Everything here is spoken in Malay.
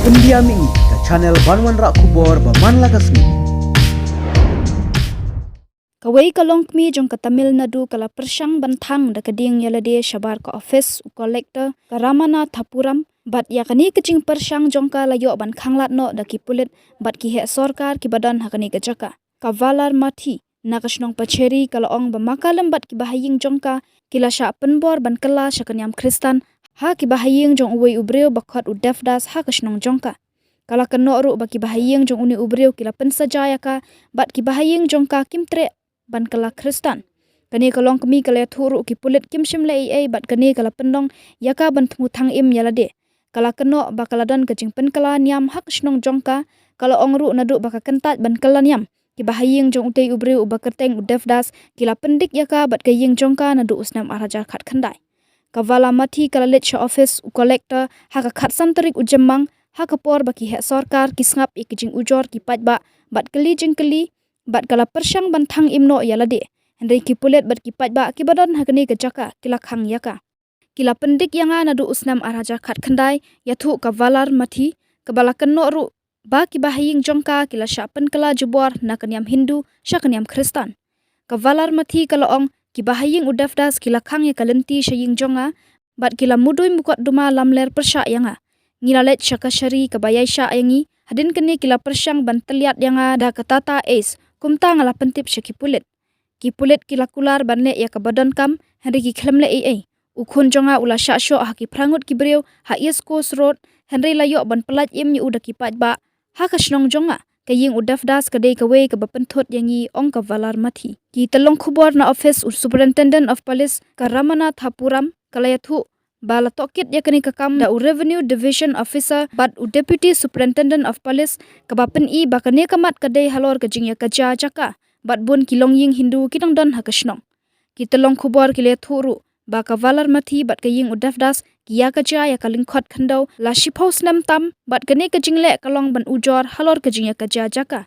pendiam ini ke channel Banwan Rak Kubor Baman Lakasmi. Kawai kalong kmi jong ka Tamil Nadu kala persyang bantang da kading yalade shabar ka office u kolektor ka Ramana Thapuram bat yakani kecing persyang jong ka layo ban khanglat no da ki pulit bat ki he sarkar ki badan hakani ka jaka kavalar mathi nakashnong pacheri kala ong ba makalam bat ki bahaying jong ka kila sha penbor ban kala shakanyam Kristan ha ki bahaying jong uwei ubreu bakhot u defdas ha kashnong jong ka kala kano ru ba ki bahaying jong uni ubreu kila pensajaya ka bat ki bahaying jong ka kimtre ban kala Kristan kani kalong kami kala thuru ki pulit kim shimle ai bat kani kala pendong yaka ban thmu thang im yalade kala kano ba kala dan kajing pen kala niam hak shnong jongka kala ongru nadu baka kentat ban kala niam ki bahaying jong utei ubreu ba kerteng udefdas kila pendik yaka bat kaying jongka nadu usnam araja khat khandai kavala mathi kala let office u collector haka khat santarik ujemmang haka por baki he sarkar ki snap ikijing ujor ki patba bat kali jingkali bat kala persyang ban thang imno yalade hendai ki pulet bat ki patba ki badan hakani ke jaka kila khang yaka kila pendik yanga nadu usnam araja khat khandai yathu kavalar mathi kabala kanno ru ba ki bahaying jongka kila syapen kala jubor nakanyam Hindu syakanyam Kristan kavalar mathi kala ong ki bahaying udafdas kila khang ya kalenti syaying jonga bat kila mudui mukot duma lamler persya yanga ngilalet syakashari kabayai sya yangi hadin kini kila persyang ban teliat yanga da katata es kumta ngala pentip syakipulit kipulit kila kular banle ya kabadan kam henry ki khlemle ai ukhun jonga ula syasyo haki prangut ki breu ha East Coast Road henry layo ban pelat im ni uda ki patba ha kashnong jonga kaying udafdas kadai kawe ka bapenthot yangi ong kavalar mathi ki telong khubor na office superintendent of police ka Ramana Thapuram kalayathu bala tokit yakani kakam da revenue division officer but deputy superintendent of police ka bapen I bakane kamat kadai halor kajing ya kaja jaka bat bun kilong ying Hindu kitong don hakashnong ki telong khubor kile thuru ba kavalar mathi bat kaying udafdas kiya kaja ya kalingkhot khandau la shiphaus nam tam bat kane kajingle kalong ban ujor halor kajing ya kaja jaka